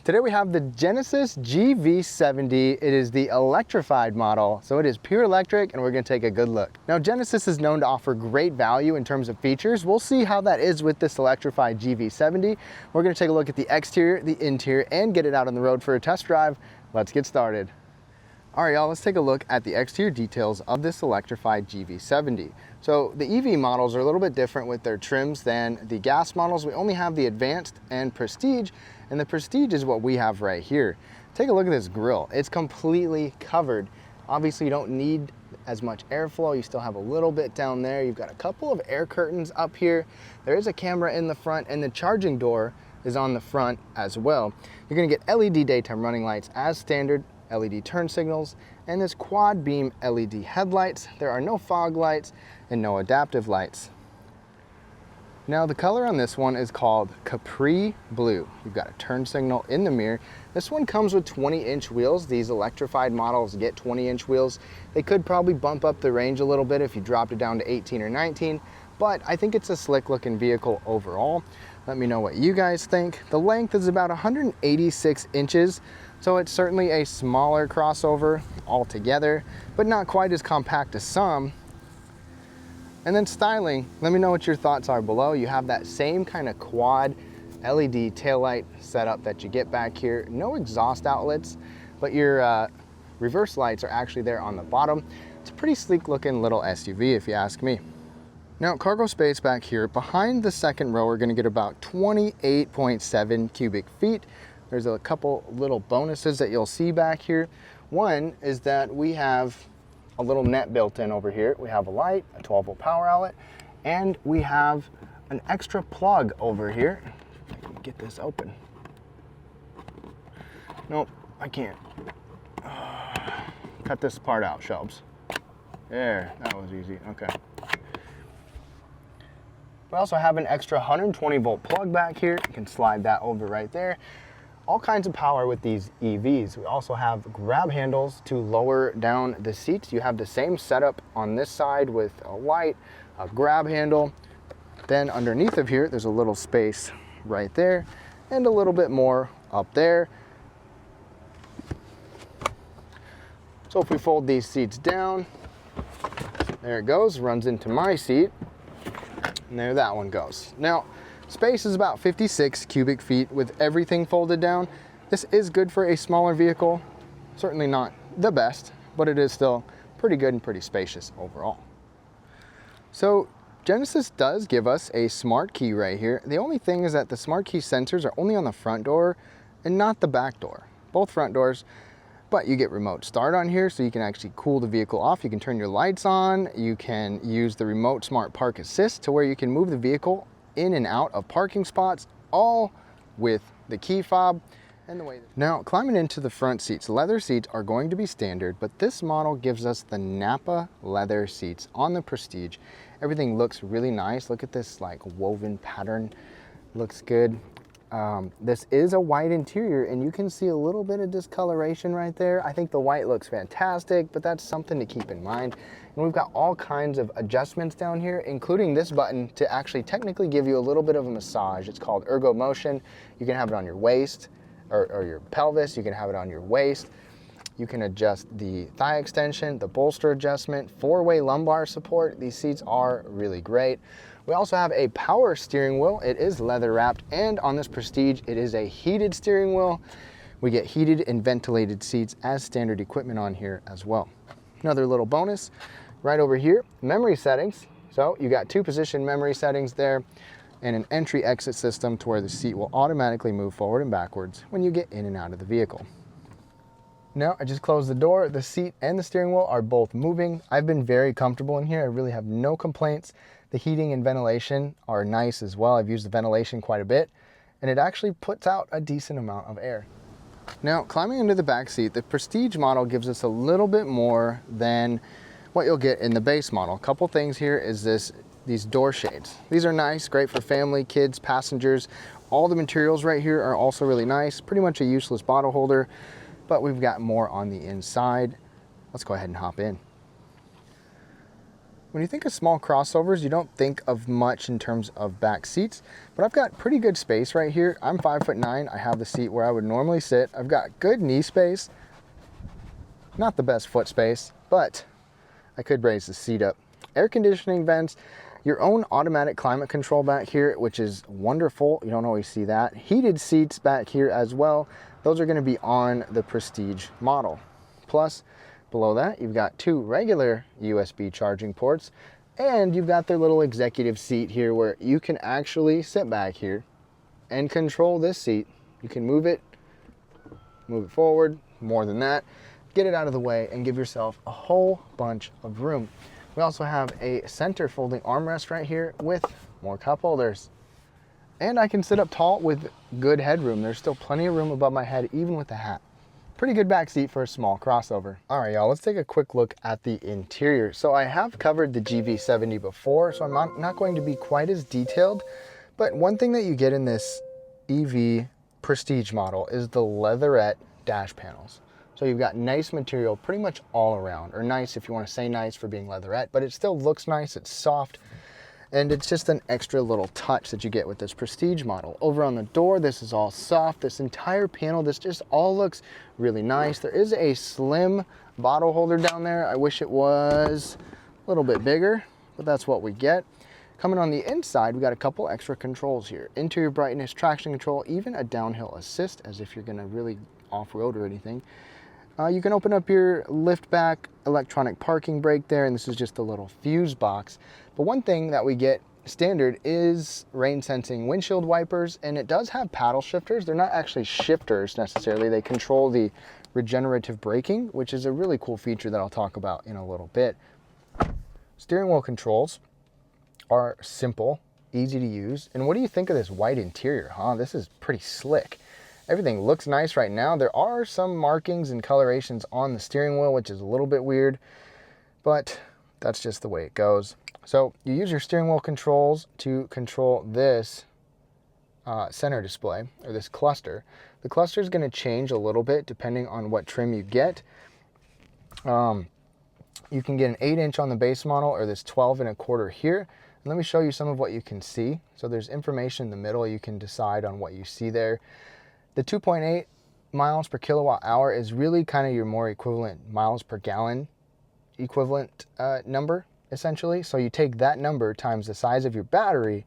Today we have the Genesis GV70. It is the electrified model, so it is pure electric, and we're gonna take a good look. Now, Genesis is known to offer great value in terms of features. We'll see how that is with this electrified GV70. We're gonna take a look at the exterior, the interior, and get it out on the road for a test drive. Let's get started. All right, y'all, let's take a look at the exterior details of this electrified GV70. So the EV models are a little bit different with their trims than the gas models. We only have the Advanced and Prestige, and the Prestige is what we have right here. Take a look at this grille. It's completely covered. Obviously, you don't need as much airflow. You still have a little bit down there. You've got a couple of air curtains up here. There is a camera in the front, and the charging door is on the front as well. You're gonna get LED daytime running lights as standard, LED turn signals, and this quad beam LED headlights. There are no fog lights and no adaptive lights. Now the color on this one is called Capri Blue. You've got a turn signal in the mirror. This one comes with 20-inch wheels. These electrified models get 20-inch wheels. They could probably bump up the range a little bit if you dropped it down to 18 or 19, but I think it's a slick looking vehicle overall. Let me know what you guys think. The length is about 186 inches, so it's certainly a smaller crossover altogether, but not quite as compact as some. And then styling, let me know what your thoughts are below. You have that same kind of quad LED taillight setup that you get back here. No exhaust outlets, but your reverse lights are actually there on the bottom. It's a pretty sleek looking little SUV if you ask me. Now, cargo space back here, behind the second row, we're gonna get about 28.7 cubic feet. There's a couple little bonuses that you'll see back here. One is that we have a little net built in over here. We have a light, a 12-volt power outlet, and we have an extra plug over here. If I can get this open. Nope, I can't. Cut this part out, Shelbs. There, that was easy, okay. We also have an extra 120-volt plug back here. You can slide that over right there. All kinds of power with these EVs. We also have grab handles to lower down the seats. You have the same setup on this side with a light, a grab handle. Then underneath of here, there's a little space right there and a little bit more up there. So if we fold these seats down, there it goes, runs into my seat. And there that one goes. Now, space is about 56 cubic feet with everything folded down. This is good for a smaller vehicle. Certainly not the best, but it is still pretty good and pretty spacious overall. So Genesis does give us a smart key right here. The only thing is that the smart key sensors are only on the front door and not the back door. Both front doors. But you get remote start on here, so you can actually cool the vehicle off. You can turn your lights on. You can use the remote smart park assist to where you can move the vehicle in and out of parking spots, all with the key fob and the way. Now, climbing into the front seats, leather seats are going to be standard, but this model gives us the Napa leather seats on the Prestige. Everything looks really nice. Look at this like woven pattern, looks good. This is a white interior, and you can see a little bit of discoloration right there. I think the white looks fantastic, but that's something to keep in mind. And we've got all kinds of adjustments down here, including this button to actually technically give you a little bit of a massage. It's called Ergo Motion. You can have it on your waist or your pelvis. You can have it on your waist. You can adjust the thigh extension, the bolster adjustment, four-way lumbar support. These seats are really great. We also have a power steering wheel. It is leather wrapped, and on this Prestige, it is a heated steering wheel. We get heated and ventilated seats as standard equipment on here as well. Another little bonus right over here, memory settings. So you got 2-position memory settings there and an entry exit system to where the seat will automatically move forward and backwards when you get in and out of the vehicle. Now, I just closed the door. The seat and the steering wheel are both moving. I've been very comfortable in here. I really have no complaints. The heating and ventilation are nice as well. I've used the ventilation quite a bit, and it actually puts out a decent amount of air. Now, climbing into the back seat, the Prestige model gives us a little bit more than what you'll get in the base model. A couple things here is these door shades. These are nice, great for family, kids, passengers. All the materials right here are also really nice. Pretty much a useless bottle holder, but we've got more on the inside. Let's go ahead and hop in. When you think of small crossovers, you don't think of much in terms of back seats, but I've got pretty good space right here. I'm 5'9". I have the seat where I would normally sit. I've got good knee space, not the best foot space, but I could raise the seat up. Air conditioning vents, your own automatic climate control back here, which is wonderful. You don't always see that. Heated seats back here as well. Those are going to be on the Prestige model. Plus, below that, you've got 2 regular USB charging ports, and you've got their little executive seat here where you can actually sit back here and control this seat. You can move it forward, more than that, get it out of the way, and give yourself a whole bunch of room. We also have a center folding armrest right here with more cup holders. And I can sit up tall with good headroom. There's still plenty of room above my head, even with the hat. Pretty good back seat for a small crossover. All right, y'all, let's take a quick look at the interior. So I have covered the GV70 before, so I'm not going to be quite as detailed. But one thing that you get in this EV Prestige model is the leatherette dash panels. So you've got nice material pretty much all around, or nice if you want to say nice for being leatherette, but it still looks nice, it's soft, and it's just an extra little touch that you get with this Prestige model. Over on the door, this is all soft. This entire panel, this just all looks really nice. There is a slim bottle holder down there. I wish it was a little bit bigger, but that's what we get. Coming on the inside, we got a couple extra controls here. Interior brightness, traction control, even a downhill assist, as if you're gonna really off-road or anything. You can open up your lift back electronic parking brake there, and this is just a little fuse box. But one thing that we get standard is rain sensing windshield wipers, and it does have paddle shifters. They're not actually shifters necessarily. They control the regenerative braking, which is a really cool feature that I'll talk about in a little bit. Steering wheel controls are simple, easy to use. And what do you think of this white interior, huh? This is pretty slick. Everything looks nice right now. There are some markings and colorations on the steering wheel, which is a little bit weird, but that's just the way it goes. So you use your steering wheel controls to control this center display, or this cluster. The cluster is going to change a little bit depending on what trim you get. You can get an 8-inch on the base model, or this 12.25 here. And let me show you some of what you can see. So there's information in the middle. You can decide on what you see there. The 2.8 miles per kilowatt hour is really kind of your more equivalent miles per gallon equivalent number, essentially. So you take that number times the size of your battery,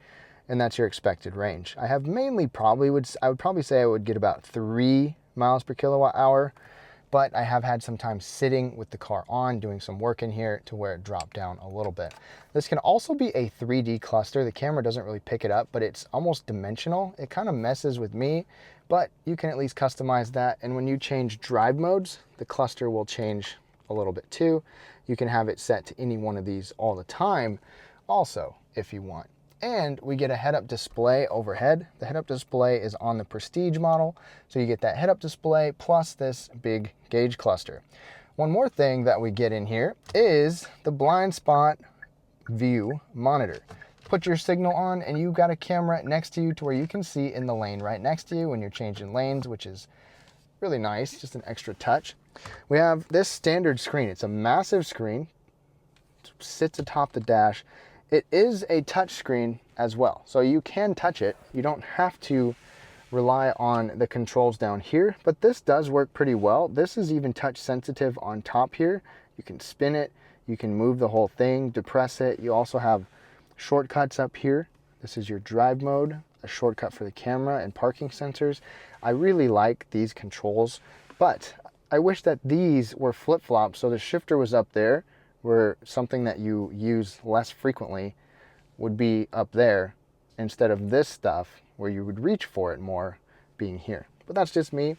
and that's your expected range. I have mainly I would probably say I would get about 3 miles per kilowatt hour, but I have had some time sitting with the car on, doing some work in here to where it dropped down a little bit. This can also be a 3D cluster. The camera doesn't really pick it up, but it's almost dimensional. It kind of messes with me, but you can at least customize that. And when you change drive modes, the cluster will change a little bit too. You can have it set to any one of these all the time also, if you want. And we get a head-up display overhead. The head-up display is on the Prestige model, so you get that head-up display plus this big gauge cluster. One more thing that we get in here is the blind spot view monitor. Put your signal on, and you've got a camera next to you to where you can see in the lane right next to you when you're changing lanes, which is really nice, just an extra touch. We have this standard screen. It's a massive screen. It sits atop the dash. It is a touch screen as well, so you can touch it. You don't have to rely on the controls down here, but this does work pretty well. This is even touch sensitive on top here. You can spin it, you can move the whole thing, depress it. You also have shortcuts up here. This is your drive mode, a shortcut for the camera and parking sensors. I really like these controls, but I wish that these were flip-flops, so the shifter was up there, where something that you use less frequently would be up there instead of this stuff where you would reach for it more being here. But that's just me.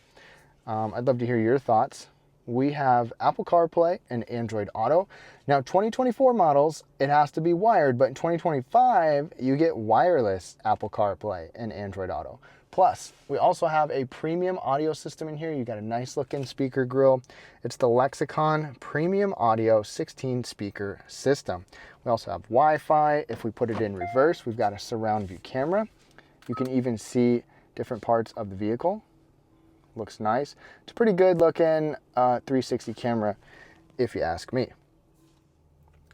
I'd love to hear your thoughts. We have Apple CarPlay and Android Auto. Now 2024 models, it has to be wired, but in 2025, you get wireless Apple CarPlay and Android Auto. Plus, we also have a premium audio system in here. You got a nice looking speaker grill. It's the Lexicon Premium Audio 16 speaker system. We also have Wi-Fi. If we put it in reverse, we've got a surround view camera. You can even see different parts of the vehicle. Looks nice. It's a pretty good looking 360 camera, if you ask me.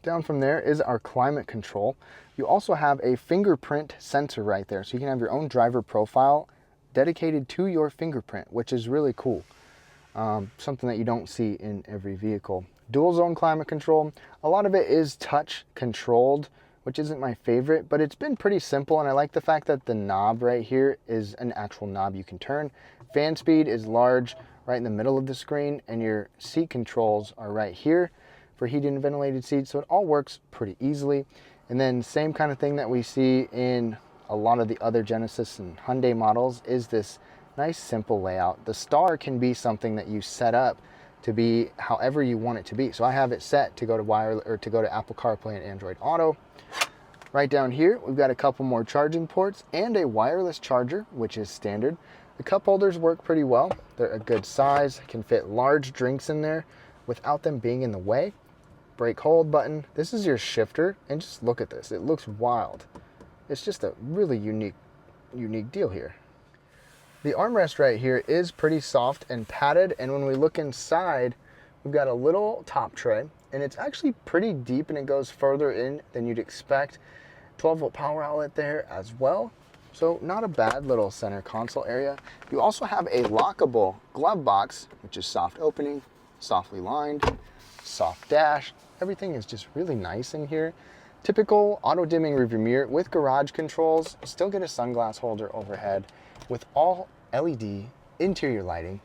Down from there is our climate control. You also have a fingerprint sensor right there, so you can have your own driver profile dedicated to your fingerprint, which is really cool. Something that you don't see in every vehicle. Dual zone climate control. A lot of it is touch controlled, which isn't my favorite, but it's been pretty simple, and I like the fact that the knob right here is an actual knob you can turn. Fan speed is large right in the middle of the screen, and your seat controls are right here for heated and ventilated seats, so it all works pretty easily. And then same kind of thing that we see in a lot of the other Genesis and Hyundai models is this nice simple layout. The star can be something that you set up to be however you want it to be. So I have it set to go to Apple CarPlay and Android Auto. Right down here, we've got a couple more charging ports and a wireless charger, which is standard. The cup holders work pretty well. They're a good size, can fit large drinks in there without them being in the way. Brake hold button. This is your shifter, and just look at this. It looks wild. It's just a really unique deal here. The armrest right here is pretty soft and padded, and when we look inside, we've got a little top tray, and it's actually pretty deep, and it goes further in than you'd expect. 12-volt power outlet there as well, so not a bad little center console area. You also have a lockable glove box, which is soft opening, softly lined, soft dash. Everything is just really nice in here. Typical auto dimming rearview mirror with garage controls. You still get a sunglass holder overhead with all LED interior lighting,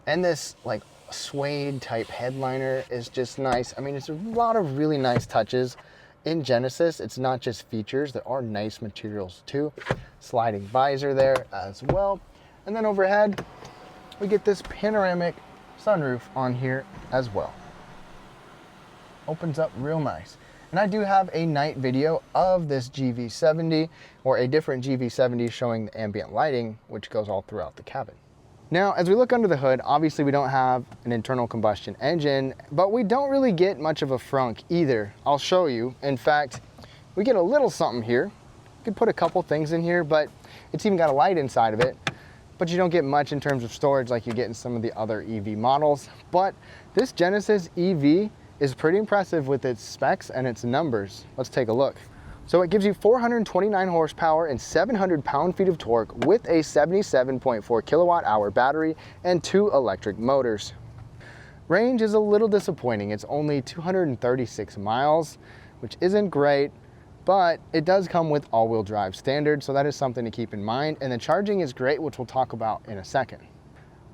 and this like suede type headliner is just nice. I mean, it's a lot of really nice touches in Genesis. It's not just features, there are nice materials too. Sliding visor there as well. And then overhead, we get this panoramic sunroof on here as well. Opens up real nice. And I do have a night video of this GV70, or a different GV70 showing the ambient lighting, which goes all throughout the cabin. Now, as we look under the hood, obviously we don't have an internal combustion engine, but we don't really get much of a frunk either. I'll show you. In fact, we get a little something here. You could put a couple things in here, but it's even got a light inside of it. But you don't get much in terms of storage like you get in some of the other EV models. But this Genesis EV is pretty impressive with its specs and its numbers. Let's take a look. So it gives you 429 horsepower and 700 pound-feet of torque with a 77.4 kilowatt-hour battery and 2 electric motors. Range is a little disappointing. It's only 236 miles, which isn't great, but it does come with all-wheel drive standard, so that is something to keep in mind. And the charging is great, which we'll talk about in a second.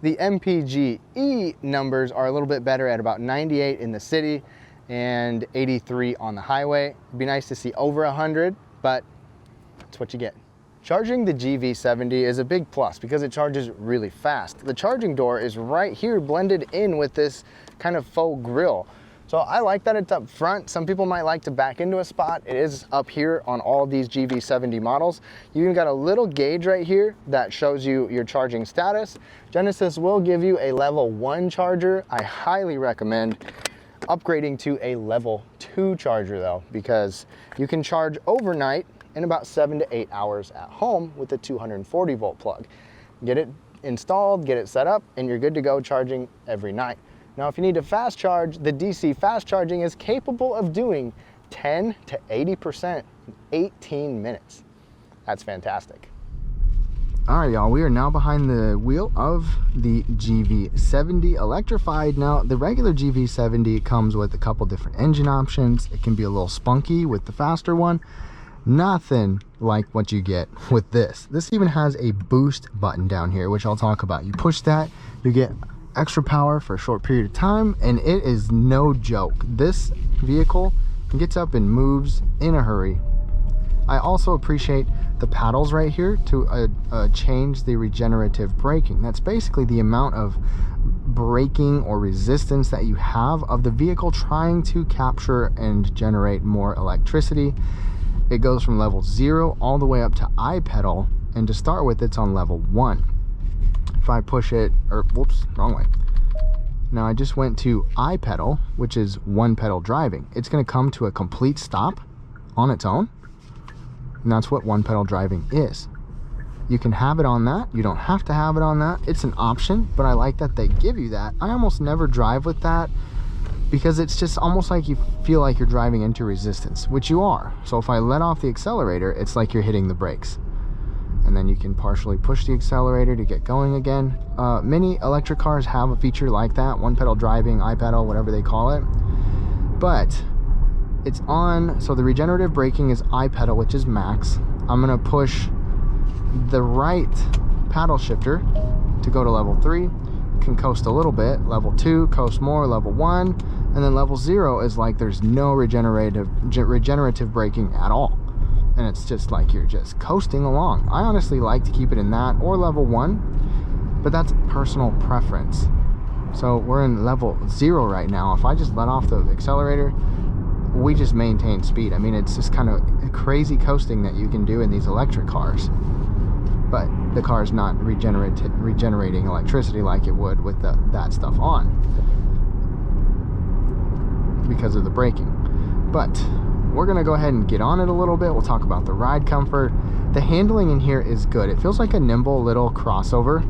The MPGe numbers are a little bit better at about 98 in the city and 83 on the highway. It'd be nice to see over 100, but that's what you get. Charging the GV70 is a big plus because it charges really fast. The charging door is right here blended in with this kind of faux grille. So I like that it's up front. Some people might like to back into a spot. It is up here on all of these GV70 models. You even got a little gauge right here that shows you your charging status. Genesis will give you a level 1 charger. I highly recommend upgrading to a level 2 charger though, because you can charge overnight in about 7 to 8 hours at home with a 240 volt plug. Get it installed, get it set up, and you're good to go charging every night. Now, if you need to fast charge, the DC fast charging is capable of doing 10 to 80% in 18 minutes. That's fantastic. All right, y'all, we are now behind the wheel of the GV70 Electrified. Now, the regular GV70 comes with a couple different engine options. It can be a little spunky with the faster one. Nothing like what you get with this. This even has a boost button down here, which I'll talk about. You push that, you get extra power for a short period of time, and it is no joke. This vehicle gets up and moves in a hurry. I also appreciate the paddles right here to change the regenerative braking. That's basically the amount of braking or resistance that you have of the vehicle trying to capture and generate more electricity. It goes from level 0 all the way up to I pedal, and to start with, it's on level 1. If I push it, or whoops, wrong way. Now I just went to I pedal, which is 1 pedal driving. It's going to come to a complete stop on its own, and that's what 1 pedal driving is. You can have it on that. You don't have to have it on that. It's an option, but I like that they give you that. I almost never drive with that because it's just almost like you feel like you're driving into resistance, which you are. So if I let off the accelerator, it's like you're hitting the brakes. And then you can partially push the accelerator to get going again. Many electric cars have a feature like that, one pedal driving, I-pedal, whatever they call it. But it's on, so the regenerative braking is I-pedal, which is max. I'm gonna push the right paddle shifter to go to level 3, can coast a little bit, level 2, coast more, level 1, and then level 0 is like there's no regenerative braking at all. And it's just like you're just coasting along. I honestly like to keep it in that or level 1, but that's personal preference. So we're in level 0 right now. If I just let off the accelerator, we just maintain speed. I mean, it's just kind of crazy coasting that you can do in these electric cars, but the car's not regenerating electricity like it would with that stuff on because of the braking. But we're gonna go ahead and get on it a little bit. We'll talk about the ride comfort. The handling in here is good. It feels like a nimble little crossover.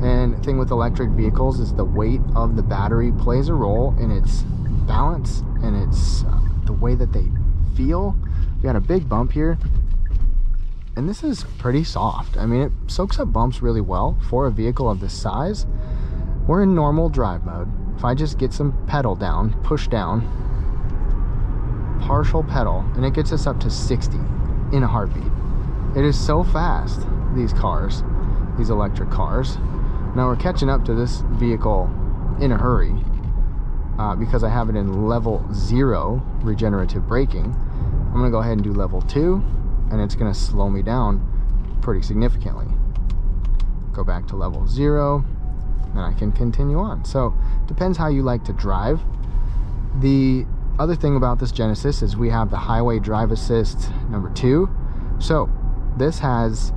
And the thing with electric vehicles is the weight of the battery plays a role in its balance and its the way that they feel. We got a big bump here, and this is pretty soft. I mean, it soaks up bumps really well for a vehicle of this size. We're in normal drive mode. If I just get some pedal down, push down, partial pedal, and it gets us up to 60 in a heartbeat. It is so fast, these cars, these electric cars. Now we're catching up to this vehicle in a hurry because I have it in level 0 regenerative braking. I'm gonna go ahead and do level 2, and it's gonna slow me down pretty significantly. Go back to level 0, and I can continue on. So depends how you like to drive. The other thing about this Genesis is we have the highway drive assist number 2. So this has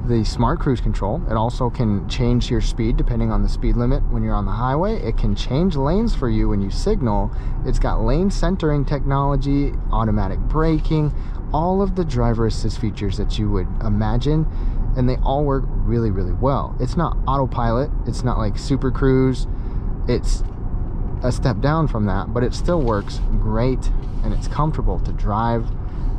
the smart cruise control. It also can change your speed depending on the speed limit when you're on the highway. It can change lanes for you when you signal. It's got lane centering technology, automatic braking, all of the driver assist features that you would imagine, and they all work really, really well. It's not autopilot. It's not like Super Cruise. It's a step down from that, but it still works great, and it's comfortable to drive.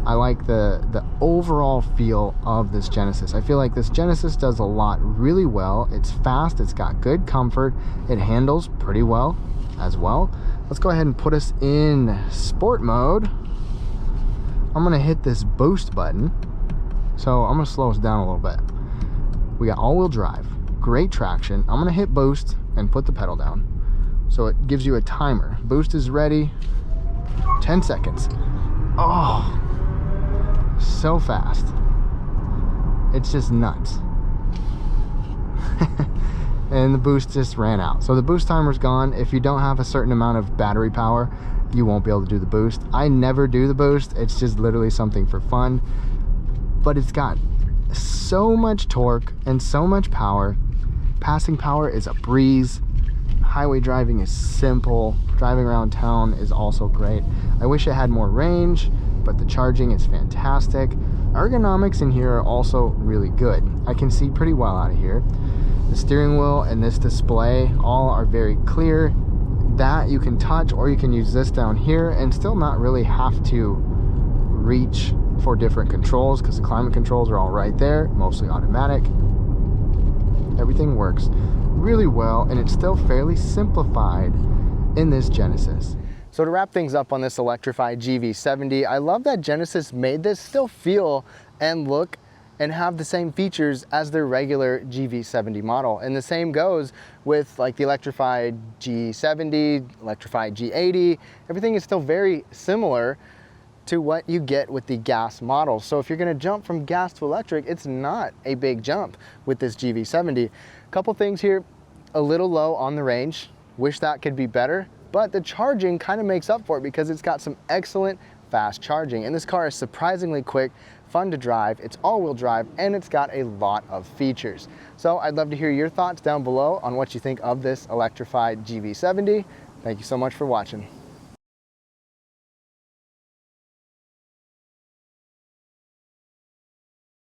I like the overall feel of this Genesis. I feel like this Genesis does a lot really well. It's fast, it's got good comfort, it handles pretty well as well. Let's go ahead and put us in sport mode. I'm gonna hit this boost button. So I'm gonna slow us down a little bit. We got all-wheel drive, great traction. I'm gonna hit boost and put the pedal down. So it gives you a timer. Boost is ready, 10 seconds. Oh, so fast. It's just nuts. And the boost just ran out. So the boost timer's gone. If you don't have a certain amount of battery power, you won't be able to do the boost. I never do the boost. It's just literally something for fun. But it's got so much torque and so much power. Passing power is a breeze. Highway driving is simple. Driving around town is also great. I wish it had more range, but the charging is fantastic. Ergonomics in here are also really good. I can see pretty well out of here. The steering wheel and this display all are very clear. That you can touch, or you can use this down here and still not really have to reach for different controls, because the climate controls are all right there, mostly automatic. Everything works really well, and it's still fairly simplified in this Genesis. So to wrap things up on this electrified GV70, I love that Genesis made this still feel and look and have the same features as their regular GV70 model. And the same goes with like the electrified G70, electrified G80. Everything is still very similar to what you get with the gas model. So if you're gonna jump from gas to electric, it's not a big jump with this GV70. A couple things here, a little low on the range. Wish that could be better, but the charging kind of makes up for it because it's got some excellent fast charging. And this car is surprisingly quick, fun to drive, it's all-wheel drive, and it's got a lot of features. So I'd love to hear your thoughts down below on what you think of this electrified GV70. Thank you so much for watching.